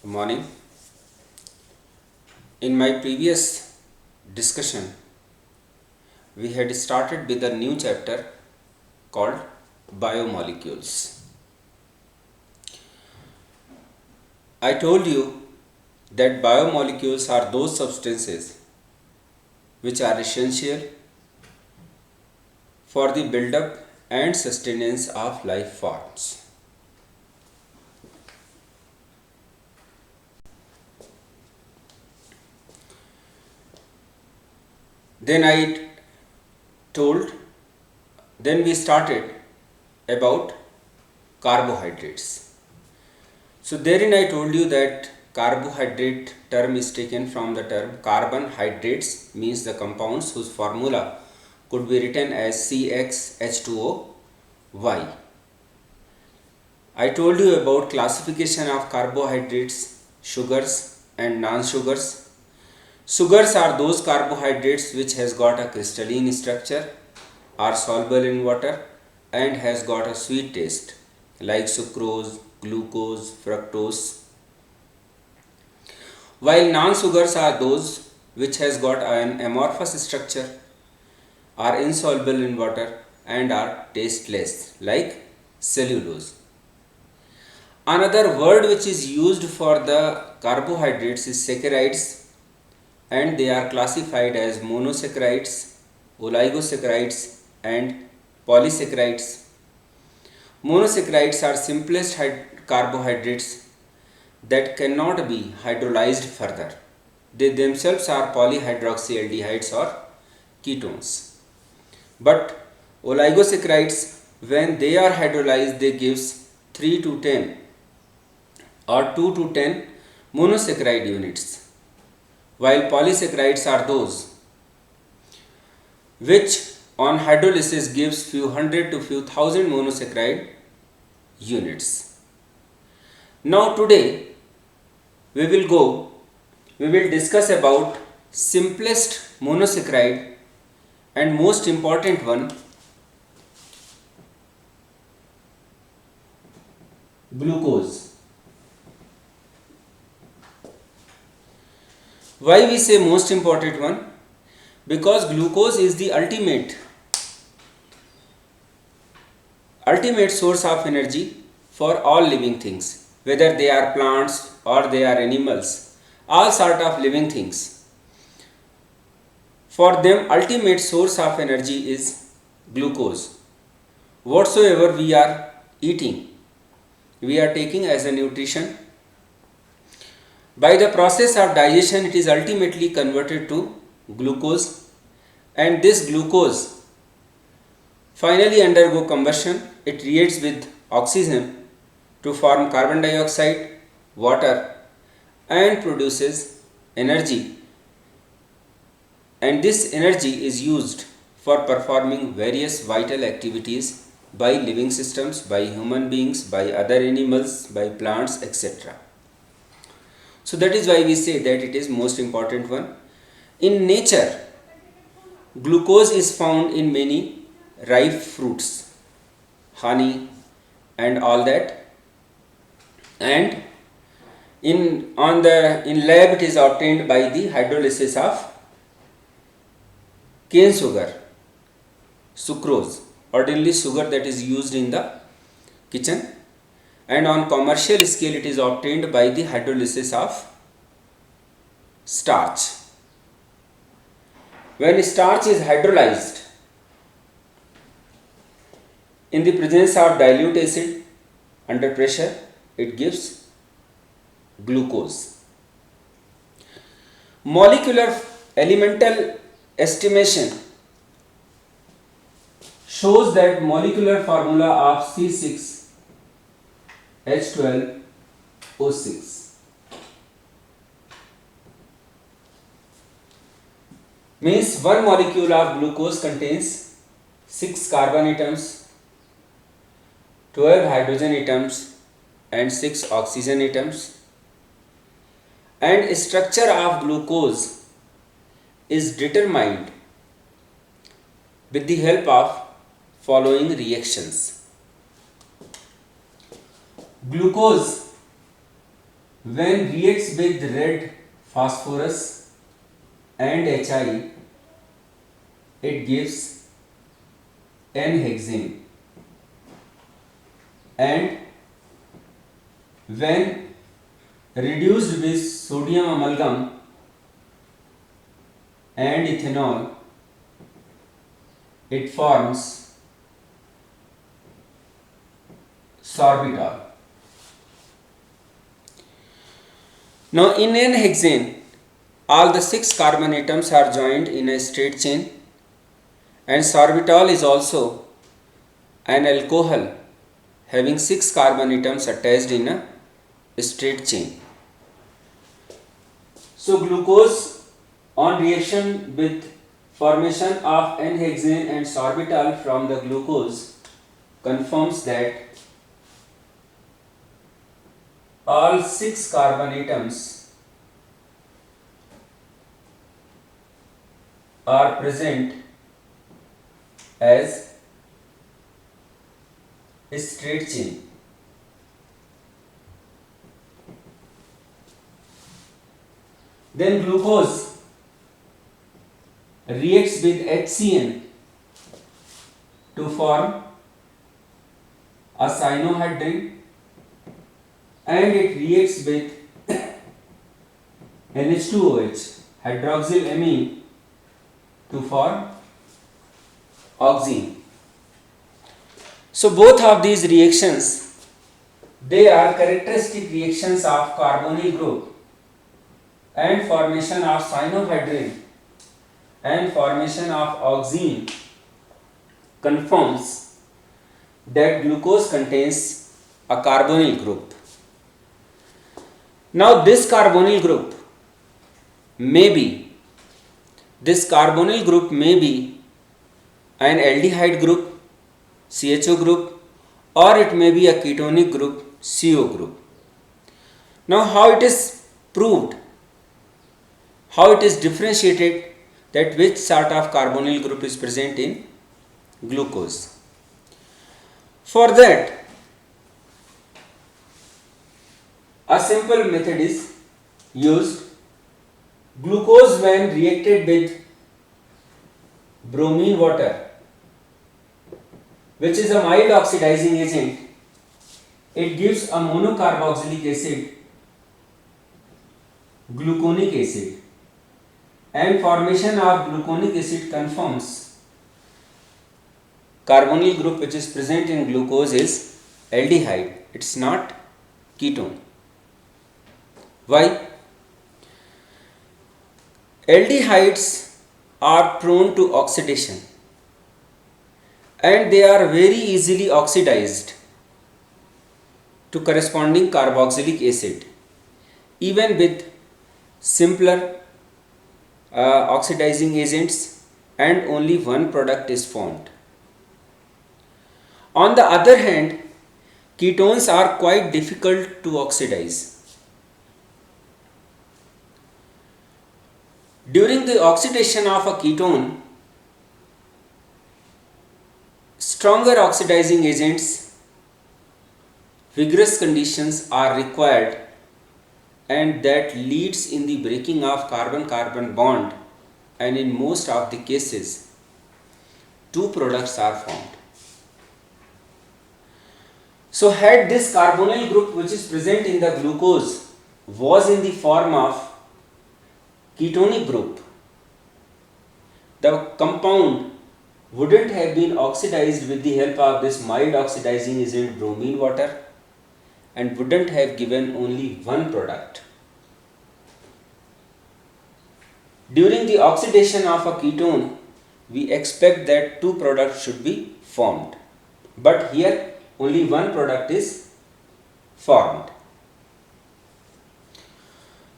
Good morning. In my previous discussion, we had started with a new chapter called biomolecules. I told you that biomolecules are those substances which are essential for the build-up and sustenance of life forms. Then I told, then we started about carbohydrates. So therein I told you that carbohydrate term is taken from the term carbon hydrates, means the compounds whose formula could be written as CxH2OY. I told you about classification of carbohydrates, sugars and non-sugars. Sugars are those carbohydrates which has got a crystalline structure, are soluble in water and has got a sweet taste like sucrose, glucose, fructose. While non-sugars are those which has got an amorphous structure, are insoluble in water and are tasteless like cellulose. Another word which is used for the carbohydrates is saccharides, and they are classified as monosaccharides, oligosaccharides and polysaccharides. Monosaccharides are simplest carbohydrates that cannot be hydrolyzed further. They themselves are polyhydroxyaldehydes or ketones. But oligosaccharides, when they are hydrolyzed, they gives 3 to 10 or 2 to 10 monosaccharide units, while polysaccharides are those which on hydrolysis gives few hundred to few thousand monosaccharide units. Now today we will discuss about simplest monosaccharide and most important one, glucose. Why we say most important one? Because glucose is the ultimate source of energy for all living things, whether they are plants or they are animals, all sort of living things. For them, ultimate source of energy is glucose. Whatsoever we are eating, we are taking as a nutrition. By the process of digestion, it is ultimately converted to glucose, and this glucose finally undergo combustion. It reacts with oxygen to form carbon dioxide, water, and produces energy. And this energy is used for performing various vital activities by living systems, by human beings, by other animals, by plants, etc. So that is why we say that it is most important one. In nature, glucose is found in many ripe fruits, honey and all that, and in lab it is obtained by the hydrolysis of cane sugar, sucrose, ordinary sugar that is used in the kitchen, and on commercial scale it is obtained by the hydrolysis of starch. When starch is hydrolyzed in the presence of dilute acid under pressure, it gives glucose. Molecular elemental estimation shows that molecular formula of C6H12O6 means one molecule of glucose contains 6 carbon atoms, 12 hydrogen atoms and 6 oxygen atoms, and structure of glucose is determined with the help of following reactions. Glucose when reacts with red phosphorus and Hi, it gives N-hexane, and when reduced with sodium amalgam and ethanol, it forms sorbitol. Now in N-hexane, all the 6 carbon atoms are joined in a straight chain, and sorbitol is also an alcohol having 6 carbon atoms attached in a straight chain. So glucose on reaction with formation of N-hexane and sorbitol from the glucose confirms that all 6 carbon atoms are present as a straight chain. Then glucose reacts with HCN to form a cyanohydrin, and it reacts with NH2OH, hydroxylamine, to form oxime. So both of these reactions, they are characteristic reactions of carbonyl group, and formation of cyanohydrin and formation of oxime confirms that glucose contains a carbonyl group. Now this carbonyl group may be an aldehyde group, CHO group, or it may be a ketonic group, CO group. Now how it is proved, how it is differentiated that which sort of carbonyl group is present in glucose. For that, a simple method is used. Glucose when reacted with bromine water, which is a mild oxidizing agent, it gives a monocarboxylic acid, gluconic acid, and formation of gluconic acid confirms carbonyl group which is present in glucose is aldehyde. It is not ketone. Why? Aldehydes are prone to oxidation and they are very easily oxidized to corresponding carboxylic acid even with simpler oxidizing agents, and only one product is formed. On the other hand, ketones are quite difficult to oxidize. During the oxidation of a ketone, stronger oxidizing agents, vigorous conditions are required, and that leads in the breaking of carbon-carbon bond, and in most of the cases, two products are formed. So had this carbonyl group which is present in the glucose was in the form of ketonic group, the compound wouldn't have been oxidized with the help of this mild oxidizing agent bromine water and wouldn't have given only one product. During the oxidation of a ketone, we expect that two products should be formed, but here only one product is formed.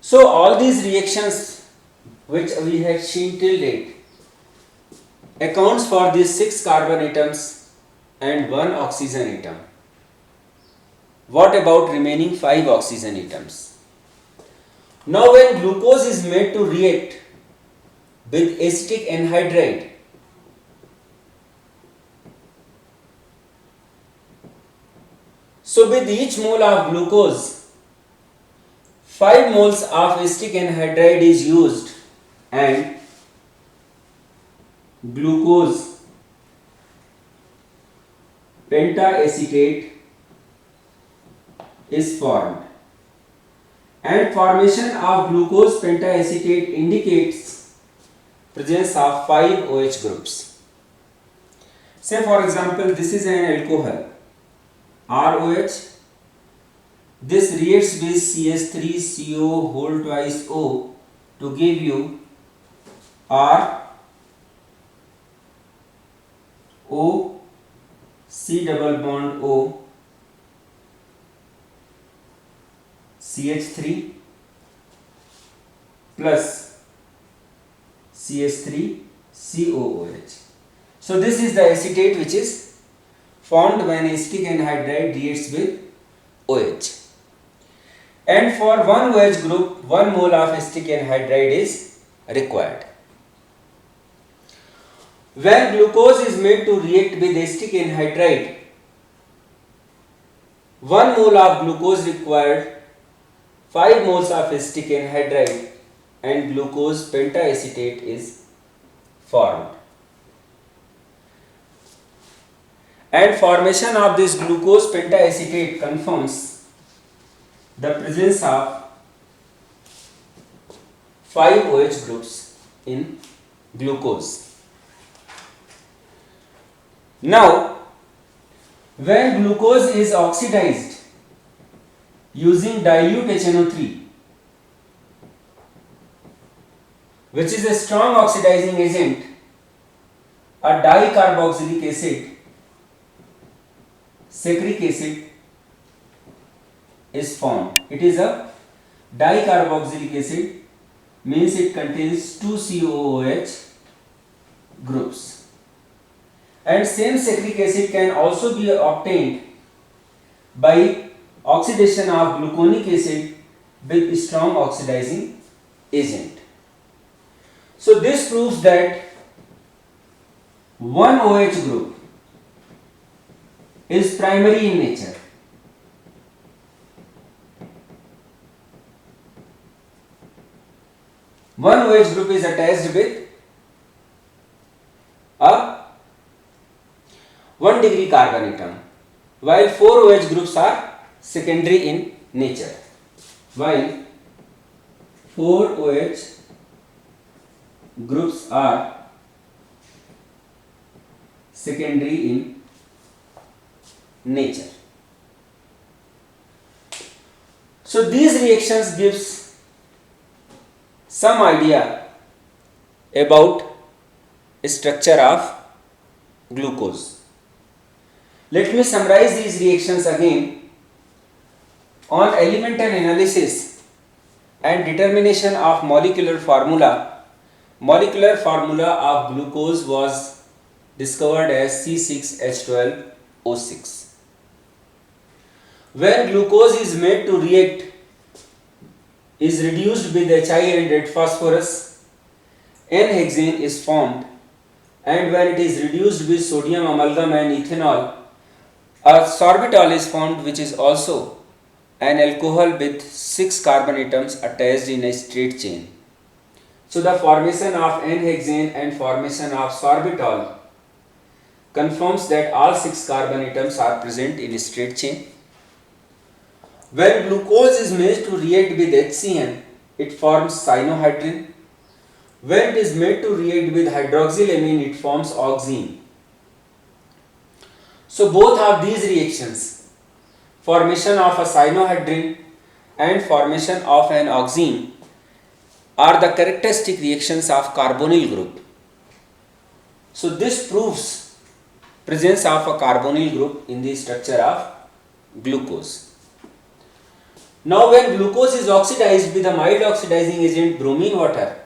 So all these reactions which we have seen till date accounts for these 6 carbon atoms and 1 oxygen atom. What about remaining 5 oxygen atoms? Now when glucose is made to react with acetic anhydride, so with each mole of glucose, 5 moles of acetic anhydride is used and glucose pentaacetate is formed, and formation of glucose pentaacetate indicates presence of 5 OH groups. Say for example, this is an alcohol ROH. This reacts with CH3CO whole twice O to give you R O C double bond O CH3 plus CH3 COOH. So this is the acetate which is formed when acetic anhydride reacts with OH. And for one OH group, 1 mole of acetic anhydride is required. When glucose is made to react with acetic anhydride, 1 mole of glucose required 5 moles of acetic anhydride and glucose pentaacetate is formed. And formation of this glucose pentaacetate confirms the presence of 5 OH groups in glucose. Now, when glucose is oxidized using dilute HNO3, which is a strong oxidizing agent, a dicarboxylic acid, citric acid is formed. It is a dicarboxylic acid, means it contains 2 COOH groups. And same citric acid can also be obtained by oxidation of gluconic acid with strong oxidizing agent. So this proves that one OH group is primary in nature. One OH group is attached with a 1 degree carbon atom, while 4 OH groups are secondary in nature. While 4 OH groups are secondary in nature. So these reactions gives some idea about structure of glucose. Let me summarize these reactions again. On elemental analysis and determination of molecular formula of glucose was discovered as C6H12O6. When glucose is made to react, is reduced with Hi and red phosphorus, N-hexane is formed, and when it is reduced with sodium amalgam and ethanol, a sorbitol is formed, which is also an alcohol with 6 carbon atoms attached in a straight chain. So the formation of N-hexane and formation of sorbitol confirms that all 6 carbon atoms are present in a straight chain. When glucose is made to react with HCN, it forms cyanohydrin. When it is made to react with hydroxylamine, it forms oxime. So both of these reactions, formation of a cyanohydrin and formation of an oxime, are the characteristic reactions of carbonyl group. So this proves presence of a carbonyl group in the structure of glucose. Now when glucose is oxidized with a mild oxidizing agent bromine water,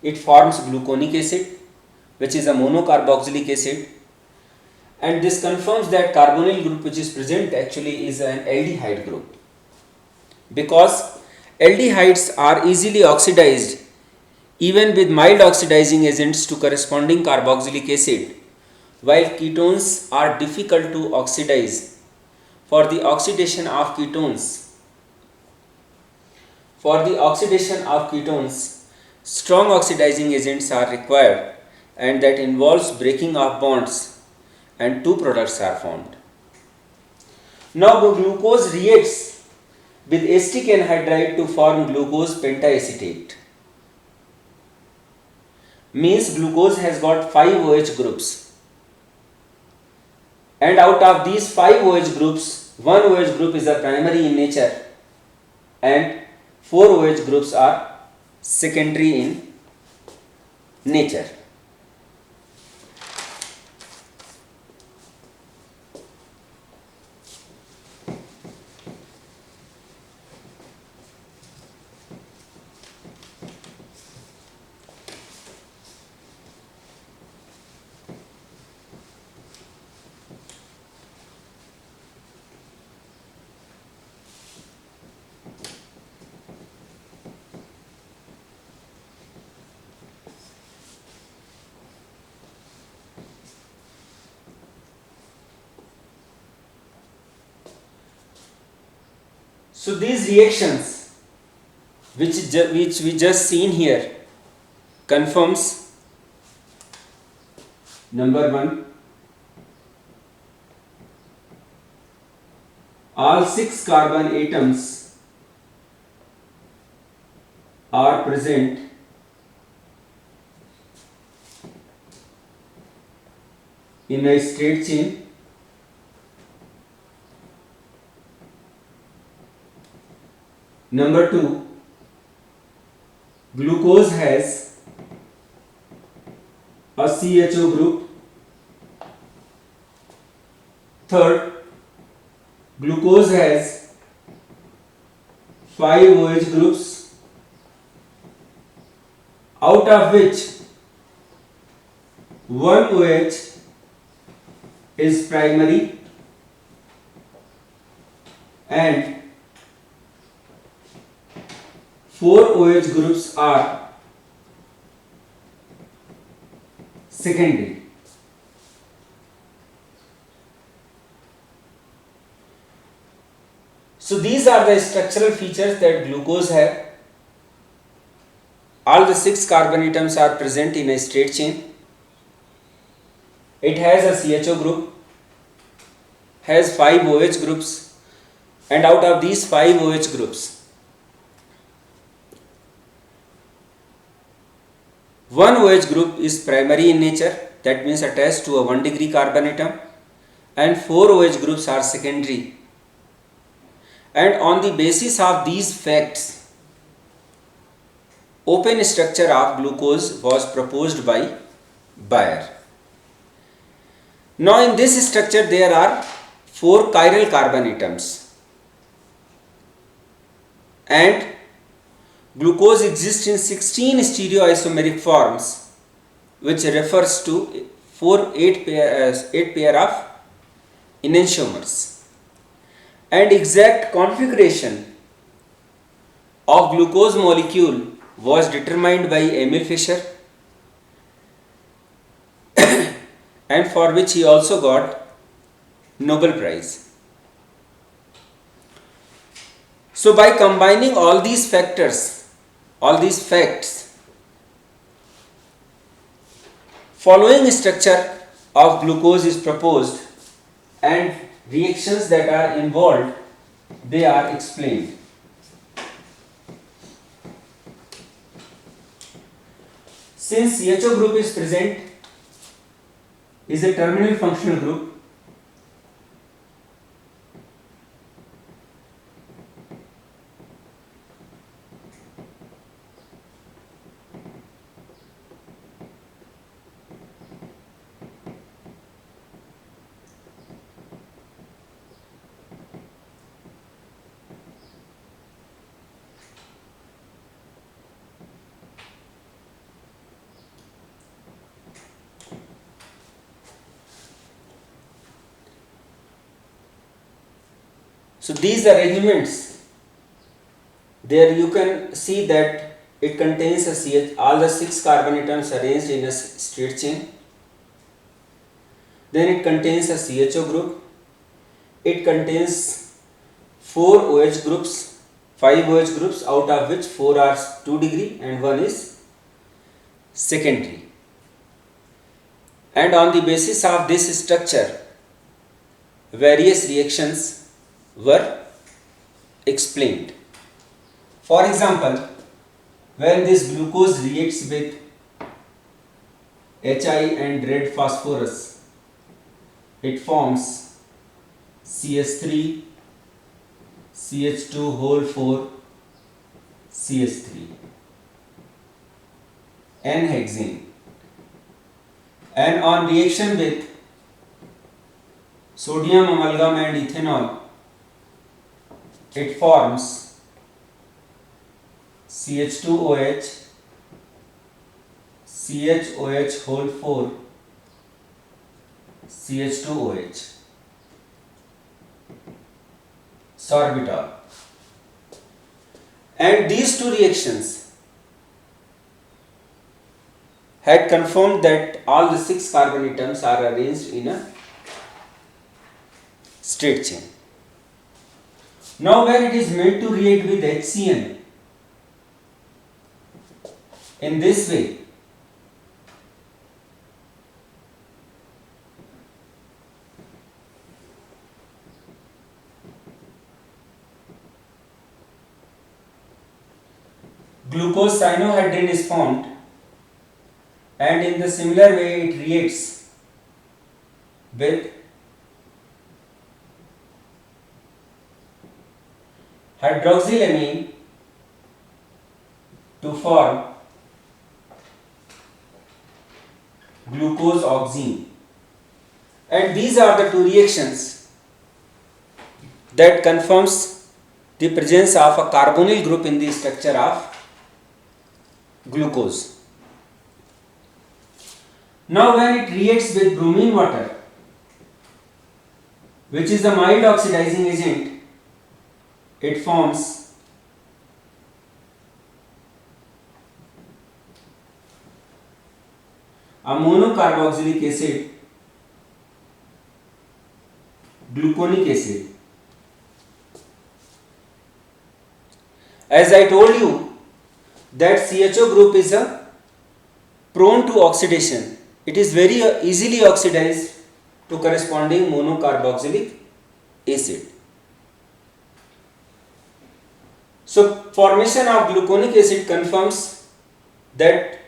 it forms gluconic acid, which is a monocarboxylic acid, and this confirms that carbonyl group which is present actually is an aldehyde group, because aldehydes are easily oxidized even with mild oxidizing agents to corresponding carboxylic acid, while ketones are difficult to oxidize. For the oxidation of ketones, For the oxidation of ketones, strong oxidizing agents are required, and that involves breaking of bonds, and two products are formed. Now glucose reacts with acetic anhydride to form glucose pentaacetate. Means glucose has got 5 OH groups, and out of these 5 OH groups, one OH group is a primary in nature and 4 OH groups are secondary in nature. So these reactions which we just seen here confirms, number 1, all 6 carbon atoms are present in a straight chain. Number 2, glucose has a CHO group. Third, glucose has 5 OH groups, out of which one OH is primary and 4 OH groups are secondary. So these are the structural features that glucose have. All the 6 carbon atoms are present in a straight chain. It has a CHO group, has 5 OH groups, and out of these 5 OH groups, one OH group is primary in nature, that means attached to a 1 degree carbon atom, and 4 OH groups are secondary. And on the basis of these facts, open structure of glucose was proposed by Bayer. Now in this structure there are 4 chiral carbon atoms, and glucose exists in 16 stereoisomeric forms, which refers to 8 pair of enantiomers. And exact configuration of glucose molecule was determined by Emil Fischer, and for which he also got Nobel Prize. So by combining all these factors, all these facts, following structure of glucose is proposed, and reactions that are involved, they are explained. Since CHO group is present, is a terminal functional group, so these arrangements, there you can see that it contains all the 6 carbon atoms arranged in a straight chain. Then it contains a CHO group. It contains 4 OH groups 5 OH groups, out of which 4 are 2 degree and 1 is secondary. And on the basis of this structure, various reactions were explained. For example, when this glucose reacts with Hi and red phosphorus, it forms CH3, CH2 whole 4, CH3, N-hexane. And on reaction with sodium amalgam and ethanol, it forms CH2OH, CHOH whole 4, CH2OH, sorbitol. And these two reactions had confirmed that all the 6 carbon atoms are arranged in a straight chain. Now when it is made to react with HCN in this way, glucose cyanohydrin is formed, and in the similar way it reacts with hydroxylamine to form glucose oxime. And these are the two reactions that confirms the presence of a carbonyl group in the structure of glucose. Now when it reacts with bromine water, which is a mild oxidizing agent, it forms a monocarboxylic acid, gluconic acid. As I told you that CHO group is a prone to oxidation. It is very easily oxidized to corresponding monocarboxylic acid. So formation of gluconic acid confirms that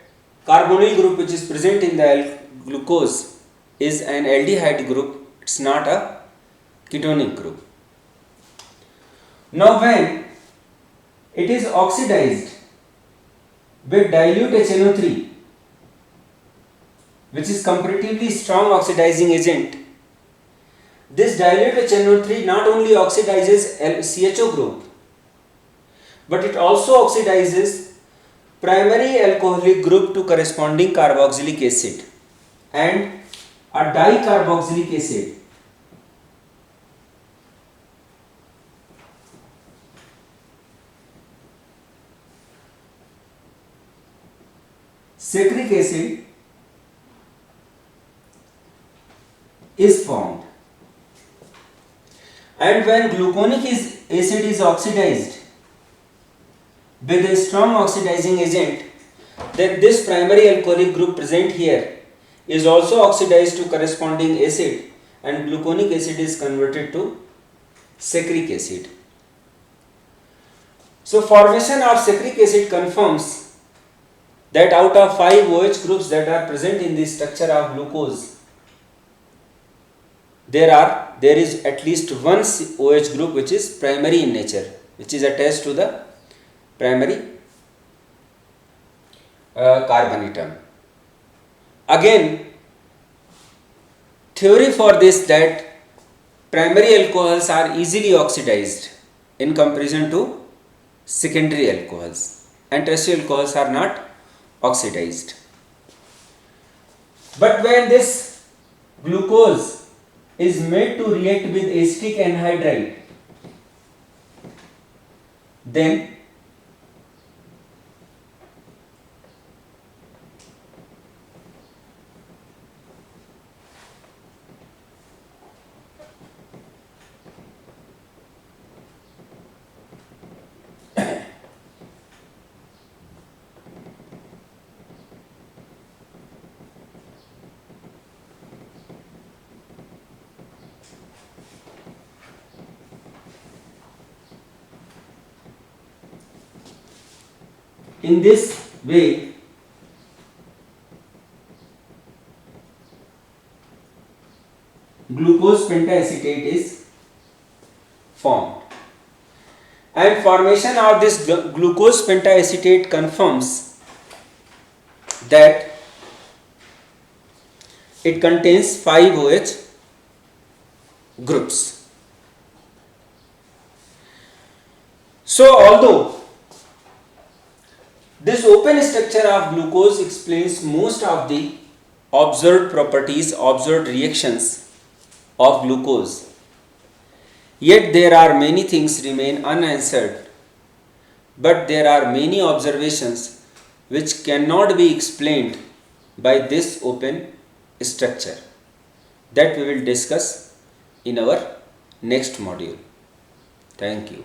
carbonyl group which is present in the glucose is an aldehyde group. It's not a ketonic group. Now when it is oxidized with dilute HNO3, which is comparatively strong oxidizing agent, this dilute HNO3 not only oxidizes CHO group, but it also oxidizes primary alcoholic group to corresponding carboxylic acid and a dicarboxylic acid. Saccharic acid is formed, and when gluconic acid is oxidized with a strong oxidizing agent, then this primary alcoholic group present here is also oxidized to corresponding acid, and gluconic acid is converted to saccharic acid. So formation of saccharic acid confirms that out of 5 OH groups that are present in the structure of glucose, there is at least one OH group which is primary in nature, which is attached to the primary carbon atom. Again, theory for this that primary alcohols are easily oxidized in comparison to secondary alcohols, and tertiary alcohols are not oxidized. But when this glucose is made to react with acetic anhydride, then In this way, glucose pentacetate is formed. And formation of this glucose pentacetate confirms that it contains 5 OH groups. So although this open structure of glucose explains most of the observed properties, observed reactions of glucose, yet there are many things remain unanswered. But there are many observations which cannot be explained by this open structure that we will discuss in our next module. Thank you.